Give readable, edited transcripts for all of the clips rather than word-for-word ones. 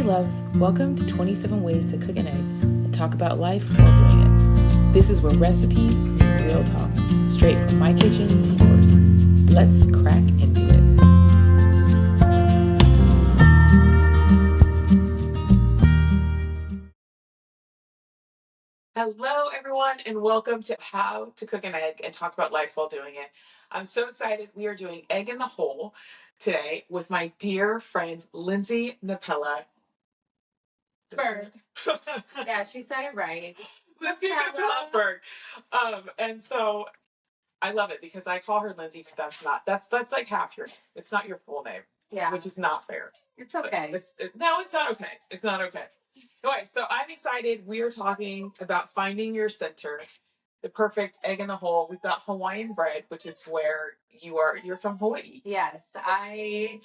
loves, welcome to 27 Ways to Cook an Egg and talk about life while doing it. This is where recipes meet real talk, straight from my kitchen to yours. Let's crack into it. Hello, everyone, and welcome to How to Cook an Egg and talk about life while doing it. I'm so excited. We are doing Egg in the Hole today with my dear friend, Lindsey Napela Berg. Yeah, she said it right. Lindsey Napela Berg. And so I love it because I call her Lindsey, but that's like half your name. It's not your full name. Yeah. Which is not fair. It's okay. No, it's not okay. It's not okay. Anyway, so I'm excited. We are talking about finding your center, the perfect egg in the hole. We've got Hawaiian bread, which is where you are. You're from Hawaii. Yes, I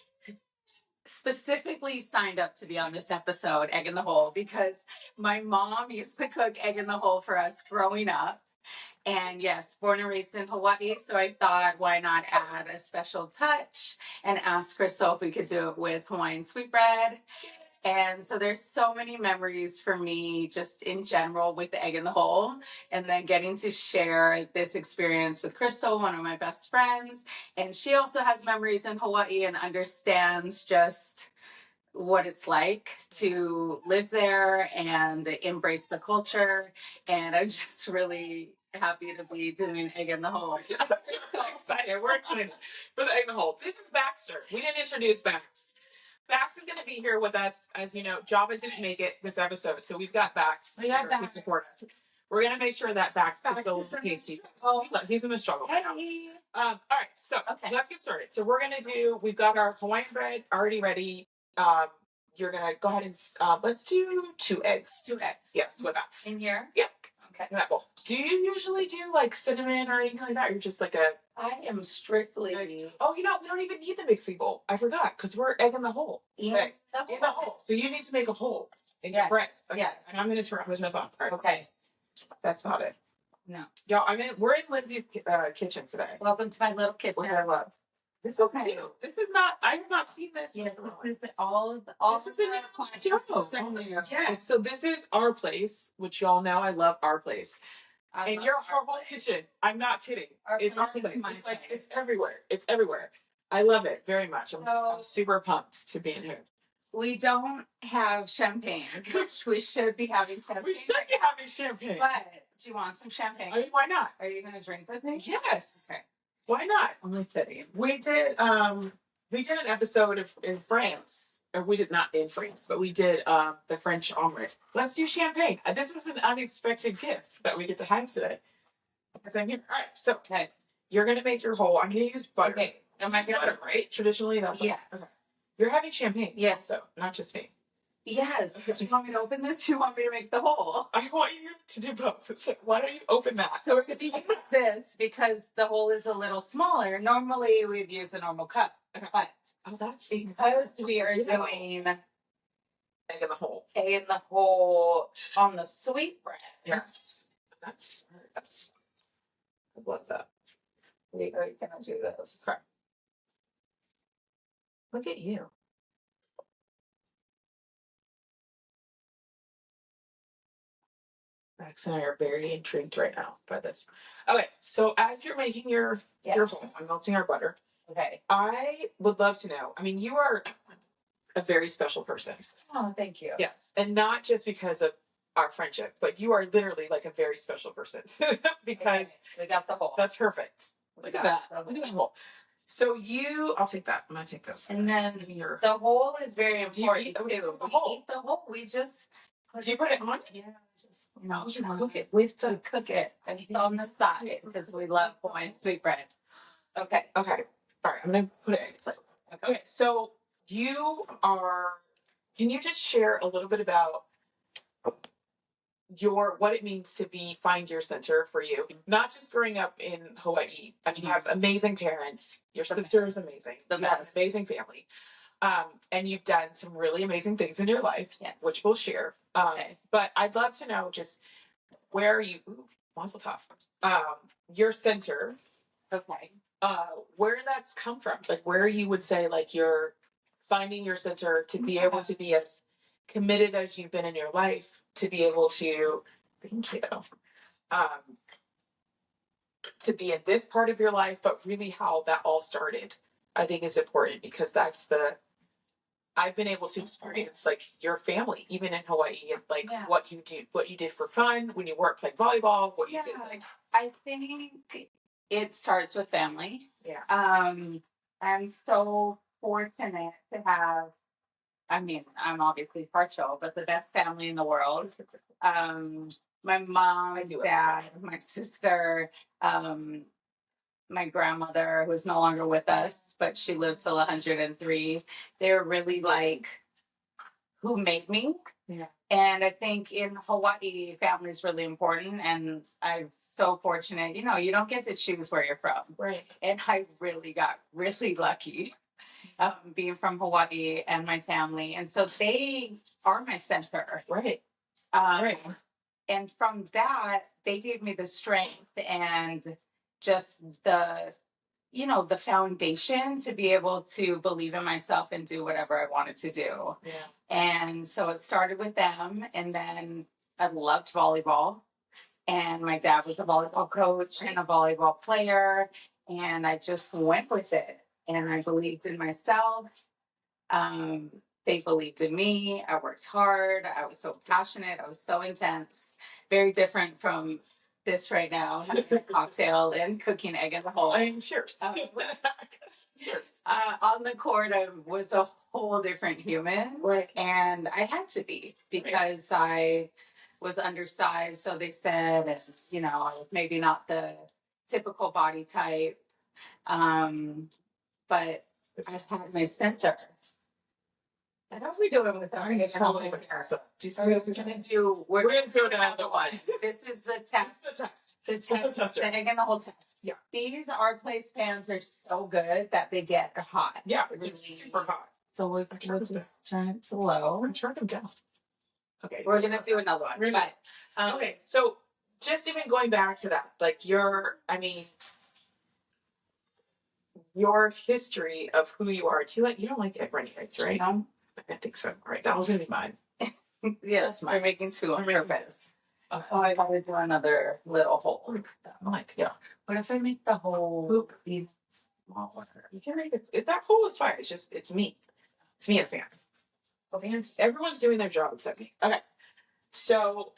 specifically signed up to be on this episode, Egg in the Hole, because my mom used to cook egg in the hole for us growing up. And yes, born and raised in Hawaii. So I thought, why not add a special touch and ask Crystal if we could do it with Hawaiian sweetbread. And so there's so many memories for me just in general with the egg in the hole, and then getting to share this experience with Crystal, one of my best friends. And she also has memories in Hawaii and understands just what it's like to live there and embrace the culture. And I'm just really happy to be doing egg in the hole. Yeah, I'm so excited. We're excited for the egg in the hole. This is Baxter. We didn't introduce Bax. Bax is going to be here with us. As you know, Java didn't make it this episode, so we've got Bax here to support us. We're going to make sure that Bax gets a little tasty. Oh, he's in the struggle right now. All right, so let's get started. So we've got our Hawaiian bread already ready. You're going to go ahead and let's do 2 eggs. 2 eggs. Yes, with that. In here? Yep. Okay. In that bowl. Do you usually do like cinnamon or anything like that? Or you're just like a... I am strictly... Oh, we don't even need the mixing bowl. I forgot, because we're egg in the hole. In the hole. So you need to make a hole in your bread. Okay. Yes. And I'm going to turn this on. Right. Okay. That's not it. No. Y'all, we're in Lindsey's kitchen today. Welcome to my little kitchen. Which I love. This is new. This is not, I have not seen this. Yes, this is all this is a new. Yes, so this is our place, which y'all know I love our place. And your whole kitchen, I'm not kidding. It's our place. It's like, it's everywhere. It's everywhere. I love it very much. I'm super pumped to be in here. We don't have champagne, which we should be having champagne. We should be having champagne. But do you want some champagne? I mean, why not? Are you going to drink with me? Yes. Okay. Why not? I'm kidding. We did an episode in France. Or we did not in France, but we did the French omelet. Let's do champagne. This is an unexpected gift that we get to have today. Because I'm here. All right, so you're gonna make your hole. I'm gonna use butter. Okay. Am I gonna butter, right? Traditionally, that's okay. You're having champagne. Yes. So not just me. Yes. Do you want me to open this? Do you want me to make the hole? I want you to do both. So why don't you open that? So if you use this, because the hole is a little smaller, normally we'd use a normal cup. But that's because we are doing egg in the hole. Egg in the hole on the sweetbread. Yes. That's I love that. We are gonna do this. Okay. Look at you. Max and I are very intrigued right now by this. Okay, so as you're making your hole, I'm melting our butter. Okay. I would love to know. I mean, you are a very special person. Oh, thank you. Yes, and not just because of our friendship, but you are literally like a very special person because we got the hole. That's perfect. Look at that. Look at that hole. So I'll take that. I'm gonna take this. And then the hole is very important too. We eat the hole. We just. Do you put it on? Yeah, just cook it. We have to cook it, and it's on the side because we love Hawaiian sweetbread. Okay. Okay. All right. I'm gonna put it. Okay. So can you just share a little bit about what it means to find your center for you? Not just growing up in Hawaii. I mean, you have amazing parents. Your sister is amazing. You have an amazing family. And you've done some really amazing things in your life, which we'll share. But I'd love to know just where you, Mazel Tov, your center. Okay. Where that's come from, like where you would say like you're finding your center to be able to be as committed as you've been in your life to be able to, thank you, to be in this part of your life, but really how that all started, I think is important, because I've been able to experience like your family, even in Hawaii, and like what you did for fun when you weren't playing volleyball, what you did. Like, I think it starts with family. Yeah. I'm so fortunate to have, I mean, I'm obviously partial, but the best family in the world. My mom, dad, my sister, my grandmother, who's no longer with us, but she lived till 103. They're really like who made me. Yeah. And I think in Hawaii, family is really important. And I'm so fortunate, you don't get to choose where you're from. Right. And I really got really lucky being from Hawaii and my family. And so they are my center. Right. Right. And from that, they gave me the strength and just the foundation to be able to believe in myself and do whatever I wanted to do. Yeah. And so it started with them. And then I loved volleyball. And my dad was a volleyball coach and a volleyball player. And I just went with it. And I believed in myself. They believed in me. I worked hard. I was so passionate. I was so intense. Very different from this right now, having a cocktail and cooking egg in the hole. I mean, cheers. Cheers. On the court, I was a whole different human. Right. And I had to be, because I was undersized. So they said, maybe not the typical body type. But I had my center. And how's we doing with that? We're gonna do another one. This is the test. The test. The egg and the whole test. Yeah. These our place pans are so good that they get hot. Yeah, it's super hot. So we'll just turn it to low. Turn them down. Okay. We're gonna do another one. Okay, so just even going back to that, like your history of who you are too. Like, you don't like egg running rights, right? No. I think so. All right, that was gonna be mine. Yes, we're making two on purpose. Oh, I gotta do another little hole. Like, yeah. What if I make the hole be smaller? You can make it. That hole is fine. It's me. It's me and the fan. Okay, everyone's doing their job except me. Okay, so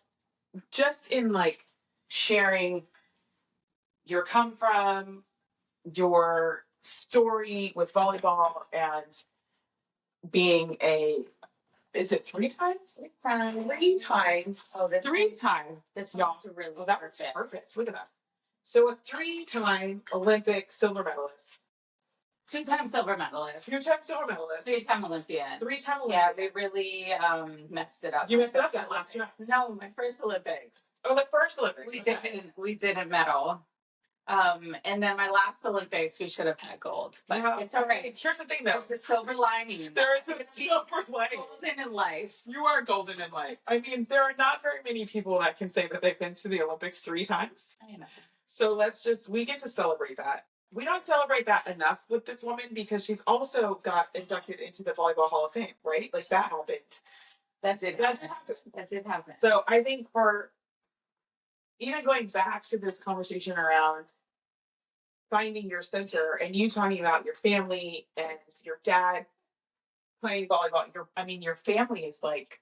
just in like sharing your come from, your story with volleyball, and being is it three times? Three times. Oh, that's 3 times. This one's really that was perfect. Look at that. So a 3-time Olympic silver medalist. 2-time silver medalist. 2-time silver medalist. 3-time Olympian. 3-time Olympian. Yeah, we really messed it up. You messed it up that last year? No, my first Olympics. Oh, the first Olympics. We didn't medal. And then my last Olympics, we should have had gold, but it's all right. Here's the thing, though. There's a silver lining. There is a silver lining. Golden in life. You are golden in life. I mean, there are not very many people that can say that they've been to the Olympics 3 times. I know. So we get to celebrate that. We don't celebrate that enough with this woman, because she's also got inducted into the Volleyball Hall of Fame, right? Like, that happened. That did happen. So I think for even going back to this conversation around finding your center, and you talking about your family and your dad playing volleyball, your family is like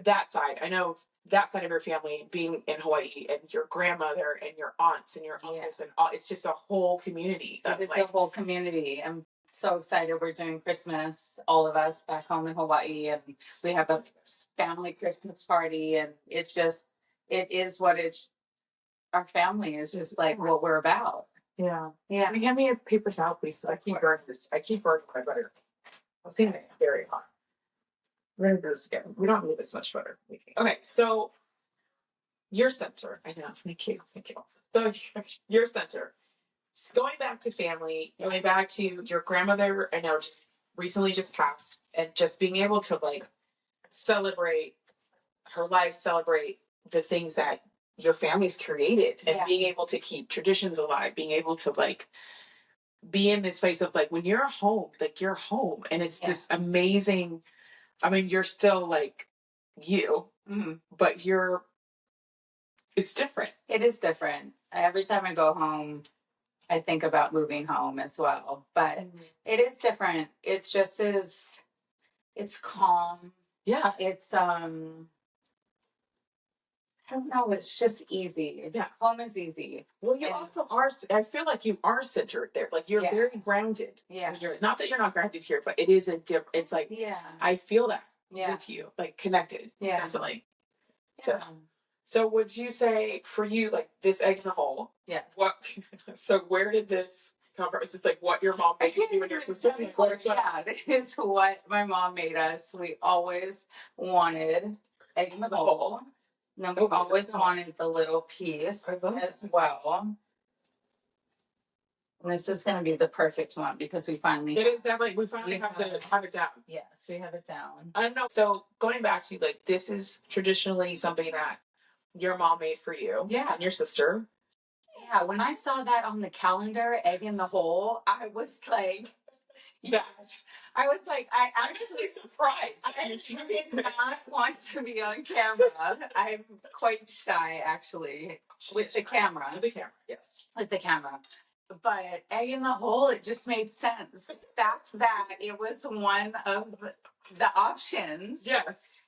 that side. I know that side of your family being in Hawaii, and your grandmother and your aunts and your uncles and all. It's just a whole community. It's a whole community. I'm so excited. We're doing Christmas, all of us back home in Hawaii, and we have a family Christmas party, and it is what our family is just like what we're about. Yeah. Yeah. Can you hand me a paper towel, please? I keep burning my butter. I'm seeing it's very hot. We're going to do this again. We don't need this much butter. Okay, so your center. I know. Thank you. So your center. Going back to family, going back to your grandmother, I know just recently just passed, and just being able to like celebrate her life, celebrate the things that your family's created, and being able to keep traditions alive, being able to like be in this place of like, when you're home, like you're home, and it's this amazing I mean, you're still like you, but it's different. It is different. Every time I go home, I think about moving home as well, but it is different. It just is, it's calm. Yeah. It's, I don't know, it's just easy. Yeah. Home is easy. Well, you also are, I feel like you are centered there. Like you're very grounded. Yeah. You're not that you're not grounded here, but it is it's like, I feel that with you, like connected. Yeah. Definitely. Yeah. So would you say for you, like this egg in the hole? Yes. What? So where did this come from? It's just like what your mom made you and your sister. Yeah, this is what my mom made us. We always wanted egg in the hole. And then we always wanted the little piece as well. And this is going to be the perfect one because we finally. It is definitely we finally have it down. Yes, we have it down. I don't know. So going back to like this is traditionally something that your mom made for you. Yeah. And your sister. Yeah, when I saw that on the calendar, egg in the hole, I was like, yes. I was like, I'm actually surprised. I did not want to be on camera. I'm quite shy, actually, with the camera. With the camera, yes. With the camera. But egg in the hole, it just made sense. That's that. It was one of the options. Yes.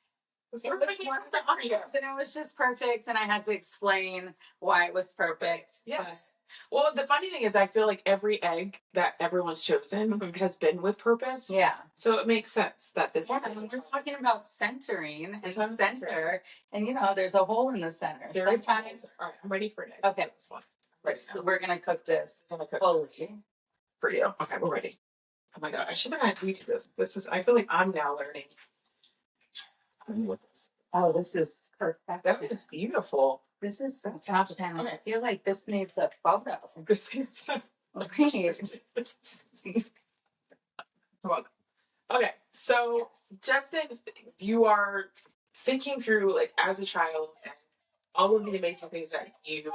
It was one of the options, and it was just perfect. And I had to explain why it was perfect. Yes. Well, the funny thing is, I feel like every egg that everyone's chosen has been with purpose. Yeah. So it makes sense that this. Yeah, we're talking about centering and center, and there's a hole in the center. There is. All right, I'm ready for it. Okay, this one. So we're gonna cook this. For you. Okay, we're ready. Oh my god, I should have had you do this. I feel like I'm now learning. Oh, this is perfect. That is beautiful. This is fantastic. Okay. I feel like this needs a photo. This needs a Okay, so Justin, you are thinking through like as a child and all of the amazing things that you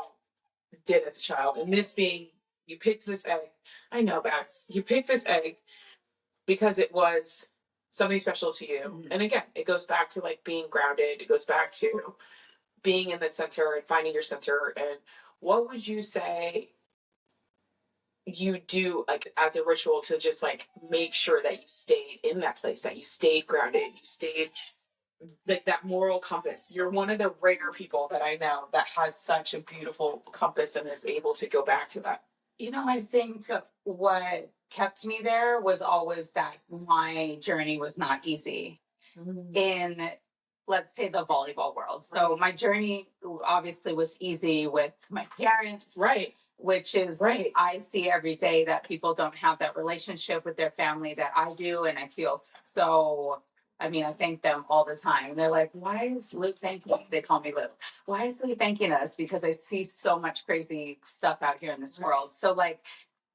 did as a child, and this being you picked this egg. I know, Bax. You picked this egg because it was something special to you. And again, it goes back to like being grounded. It goes back to being in the center and finding your center. And what would you say you do like as a ritual to just like make sure that you stayed in that place, that you stayed grounded, you stayed like that moral compass? You're one of the rare people that I know that has such a beautiful compass and is able to go back to that. I think what kept me there was always that my journey was not easy in, let's say, the volleyball world. So my journey obviously was easy with my parents. Right. Which is, I see every day that people don't have that relationship with their family that I do. And I feel so, I thank them all the time. They're like, why is Luke thanking? They call me Luke. Why is Luke thanking us? Because I see so much crazy stuff out here in this world. So like,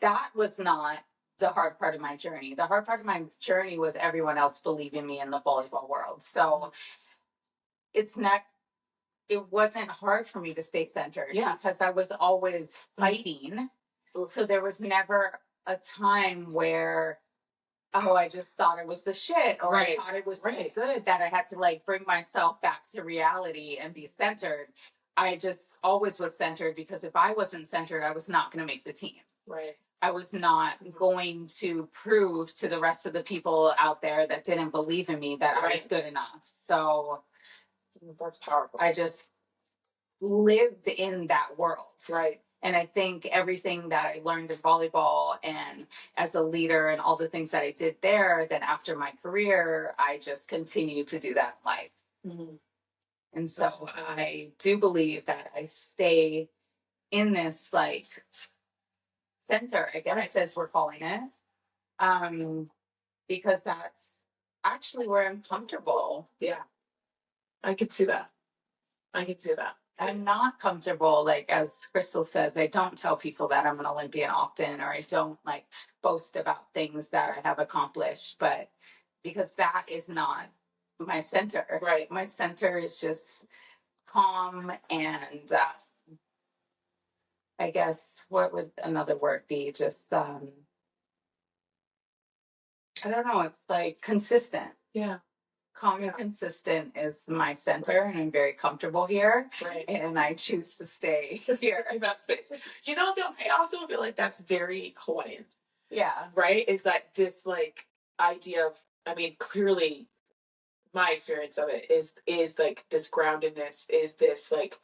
that was not the hard part of my journey. The hard part of my journey was everyone else believing me in the volleyball world. So it wasn't hard for me to stay centered because I was always fighting. So there was never a time where, I just thought it was the shit, or I thought it was so good that I had to like bring myself back to reality and be centered. I just always was centered because if I wasn't centered, I was not going to make the team. Right. I was not going to prove to the rest of the people out there that didn't believe in me that I was good enough. So that's powerful. I just lived in that world. Right. And I think everything that I learned in volleyball and as a leader and all the things that I did there, then after my career, I just continued to do that in life. And so I do believe that I stay in this like center, I guess as we're calling it, because that's actually where I'm comfortable. Yeah. I could see that. I'm not comfortable, like as Crystal says, I don't tell people that I'm an Olympian often, or I don't like boast about things that I have accomplished, but because that is not my center. Right. My center is just calm and I guess what would another word be? Just I don't know, it's like consistent. Yeah. calm and consistent is my center, and I'm very comfortable here. Right. And I choose to stay here in that space. You know, I also feel like that's very Hawaiian. Yeah. Right? Is that this like idea of, I mean, clearly my experience of it is like this groundedness, is this like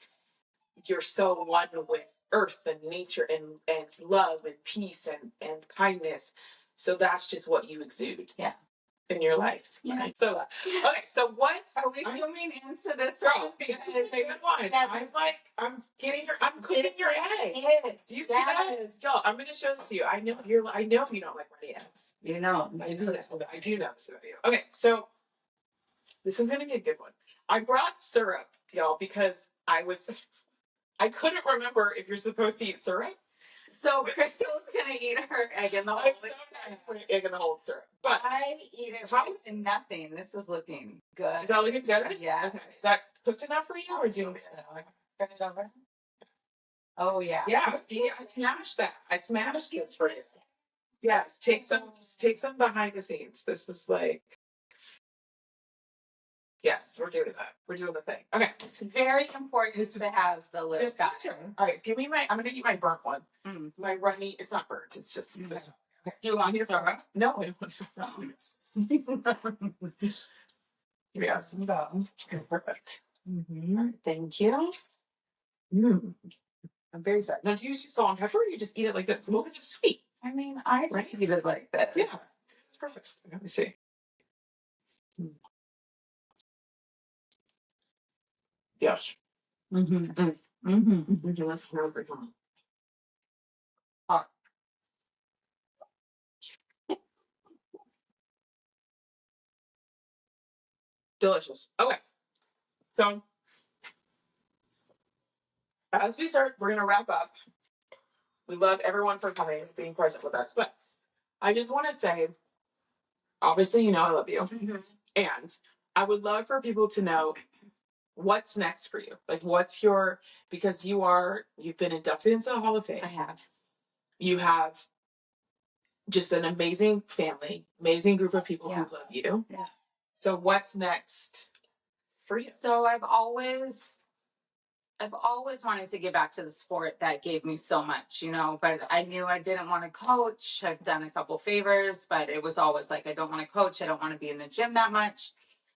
you're so one with earth and nature and love and peace and kindness. So that's just what you exude. Yeah. In your life. Yeah. So okay, so what are we zooming into this girl? because this is a good one. I'm cooking your egg. Do you see that? Yo, I'm gonna show this to you. I know you don't like runny eggs. You know. I do know this about you. Okay, so this is gonna be a good one. I brought syrup, y'all, because I couldn't remember if you're supposed to eat syrup. So Crystal's gonna eat her egg in the whole egg in the whole syrup. But I eat it right to nothing. This is looking good. Is that looking good? Yeah. Okay. Is that cooked enough for you, or do you want turn it over? Oh yeah. Yeah. See, I smashed that. I smashed this for you. Yes. Take some behind the scenes. This is like. Yes, we're doing that. We're doing the thing. Okay. It's very important to have the little guy. All right, give me I'm gonna eat my burnt one. My runny, it's not burnt, it's just okay. Do you want me to throw it? No, I don't want to. Here we go. Okay, perfect. Thank you. I'm very sorry. Now, do you use salt and pepper, or you just eat it like this? Well, because it's sweet. I mean, I just eat it like this. Yeah, it's perfect. Let me see. Yes. Hot. Delicious. Okay. So, as we start, we're going to wrap up. We love everyone for coming and being present with us. But I just want to say, obviously, you know I love you. And I would love for people to know what's next for you. Like, because you've been inducted into the Hall of Fame. I have. You have just an amazing family, amazing group of people who love you. Yeah. So what's next for you? So I've always wanted to get back to the sport that gave me so much, but I knew I didn't want to coach. I've done a couple favors, but it was always like, I don't want to coach. I don't want to be in the gym that much.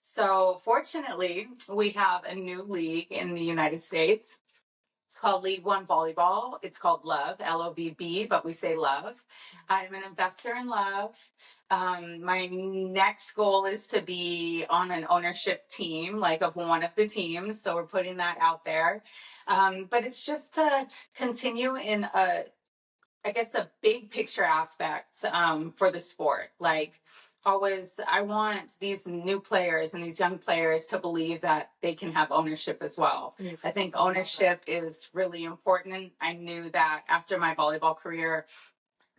So fortunately, we have a new league in the United States. It's called League One Volleyball. It's called Love, LOVB, but we say Love. I'm an investor in Love. My next goal is to be on an ownership team, like of one of the teams. So we're putting that out there. But it's just to continue in a big picture aspect for the sport. Like, always, I want these new players and these young players to believe that they can have ownership as well. Yes. I think ownership is really important. I knew that after my volleyball career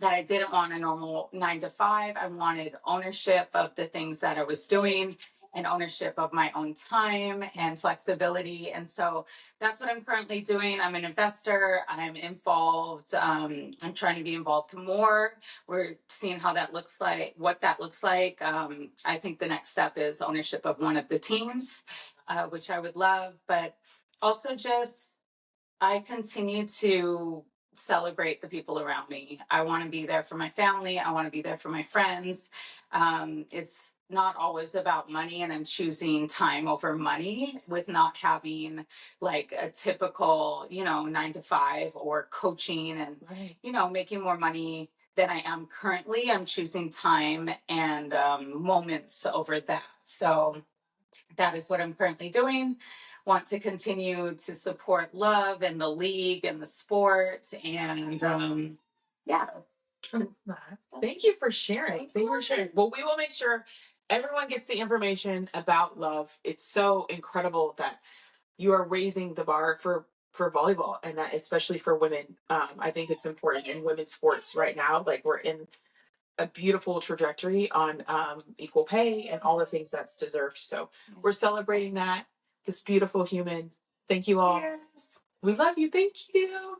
that I didn't want a normal 9 to 5. I wanted ownership of the things that I was doing and ownership of my own time and flexibility. And so that's what I'm currently doing. I'm an investor. I'm involved. I'm trying to be involved more. We're seeing what that looks like. I think the next step is ownership of one of the teams, which I would love. But also I continue to celebrate the people around me. I want to be there for my family. I want to be there for my friends. It's not always about money, and I'm choosing time over money with not having like a typical, 9 to 5 or coaching and, making more money than I am currently. I'm choosing time and moments over that. So that is what I'm currently doing. Want to continue to support Love and the league and the sport. And Thank you for sharing. Well, we will make sure everyone gets the information about Love. It's so incredible that you are raising the bar for volleyball, and that especially for women. I think it's important in women's sports right now. Like, we're in a beautiful trajectory on equal pay and all the things that's deserved. So we're celebrating that. This beautiful human. Thank you all. Cheers. We love you. Thank you.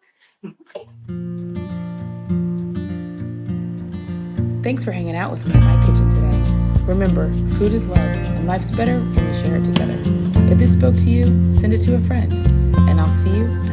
Thanks for hanging out with me in my kitchen today. Remember, food is love, and life's better when we share it together. If this spoke to you, send it to a friend, and I'll see you